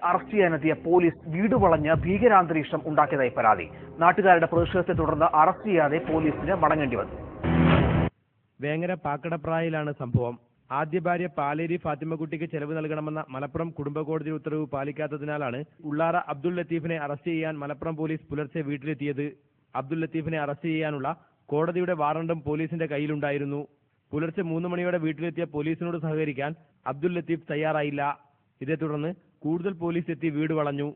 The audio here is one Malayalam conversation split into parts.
അറസ്റ്റ് ചെയ്യാനെത്തിയ പോലീസ് വീട് വളഞ്ഞ് ഭീകരാന്തരീക്ഷം ഉണ്ടാക്കിയതായി പരാതി. നാട്ടുകാരുടെ പ്രതിഷേധത്തെ തുടർന്ന് അറസ്റ്റ് ചെയ്യാതെ പോലീസിന് മടങ്ങേണ്ടി വന്നു. വേങ്ങര പാക്കടപ്രായിലാണ് സംഭവം. ആദ്യ ഭാര്യ പാലേരി ഫാത്തിമക്കുട്ടിക്ക് ചെലവ് നൽകണമെന്ന മലപ്പുറം കുടുംബ കോടതി ഉത്തരവ് പാലിക്കാത്തതിനാലാണ് ഉള്ളാറ അബ്ദുൽ ലത്തീഫിനെ അറസ്റ്റ് ചെയ്യാൻ മലപ്പുറം പോലീസ് പുലർച്ചെ വീട്ടിലെത്തിയത്. അബ്ദുൽ ലത്തീഫിനെ അറസ്റ്റ് ചെയ്യാനുള്ള കോടതിയുടെ വാറണ്ടും പോലീസിന്റെ കയ്യിലുണ്ടായിരുന്നു. പുലർച്ചെ 3 മണിയോടെ വീട്ടിലെത്തിയ പോലീസിനോട് സഹകരിക്കാൻ അബ്ദുൽ ലത്തീഫ് തയ്യാറായില്ല. ഇതേ തുടർന്ന് കൂടുതൽ പോലീസ് എത്തി വീട് വളഞ്ഞു.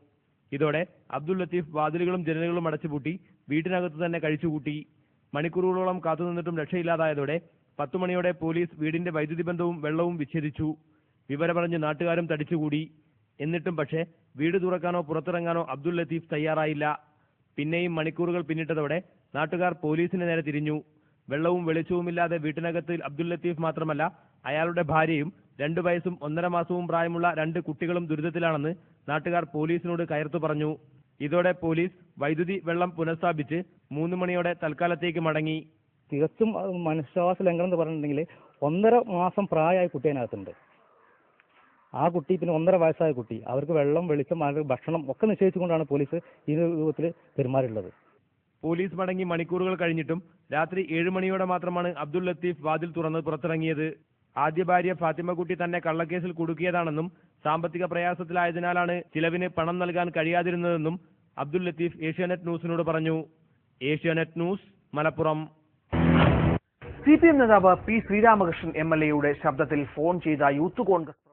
ഇതോടെ അബ്ദുൽ ലത്തീഫ് വാതിലുകളും ജനലുകളും അടച്ചുപൂട്ടി വീട്ടിനകത്ത് തന്നെ കഴിച്ചുകൂട്ടി. മണിക്കൂറുകളോളം കാത്തുനിന്നിട്ടും രക്ഷയില്ലാതായതോടെ 10 മണിയോടെ പോലീസ് വീടിന്റെ വൈദ്യുതി ബന്ധവും വെള്ളവും വിച്ഛേദിച്ചു. വിവരമറിഞ്ഞ് നാട്ടുകാരും തടിച്ചുകൂടി. എന്നിട്ടും പക്ഷേ വീട് തുറക്കാനോ പുറത്തിറങ്ങാനോ അബ്ദുൽ ലത്തീഫ് തയ്യാറായില്ല. പിന്നെയും മണിക്കൂറുകൾ പിന്നിട്ടതോടെ നാട്ടുകാർ പോലീസിന് നേരെ തിരിഞ്ഞു. വെള്ളവും വെളിച്ചവുമില്ലാതെ വീട്ടിനകത്ത് അബ്ദുൽ ലത്തീഫ് മാത്രമല്ല അയാളുടെ ഭാര്യയും 2 വയസ്സും 1.5 മാസവും പ്രായമുള്ള 2 കുട്ടികളും ദുരിതത്തിലാണെന്ന് നാട്ടുകാർ പോലീസിനോട് കയർത്തു പറഞ്ഞു. ഇതോടെ പോലീസ് വൈദ്യുതി വെള്ളം പുനഃസ്ഥാപിച്ച് 3 മണിയോടെ തൽക്കാലത്തേക്ക് മടങ്ങി. തികച്ചും മനുഷ്യാവകാശ ലംഘനം എന്ന് പറഞ്ഞിട്ടുണ്ടെങ്കിൽ 1.5 മാസം പ്രായമായ കുട്ടി അതിനകത്തുണ്ട്. ആ കുട്ടി പിന്നെ 1.5 വയസ്സായ കുട്ടി, അവർക്ക് വെള്ളം വെളിച്ചം ഭക്ഷണം ഒക്കെ നിശ്ചയിച്ചുകൊണ്ടാണ് പോലീസ് ഈ രൂപത്തിൽ പെരുമാറിയുള്ളത്. പോലീസ് മടങ്ങി മണിക്കൂറുകൾ കഴിഞ്ഞിട്ടും രാത്രി 7 മണിയോടെ മാത്രമാണ് അബ്ദുൽ ലത്തീഫ് വാതിൽ തുറന്ന് പുറത്തിറങ്ങിയത്. ആദ്യ ഭാര്യ ഫാത്തിമക്കുട്ടി തന്നെ കള്ളക്കേസിൽ കുടുക്കിയതാണെന്നും സാമ്പത്തിക പ്രയാസത്തിലായതിനാലാണ് ചിലവിന് പണം നൽകാൻ കഴിയാതിരുന്നതെന്നും അബ്ദുൽ ലത്തീഫ് ഏഷ്യാനെറ്റ് ന്യൂസിനോട് പറഞ്ഞു. ഏഷ്യാനെറ്റ് ന്യൂസ്, മലപ്പുറം. CPM നേതാവ് പി ശ്രീരാമകൃഷ്ണൻ MLA യുടെ ശബ്ദത്തിൽ ഫോൺ ചെയ്ത യൂത്ത് കോൺഗ്രസ്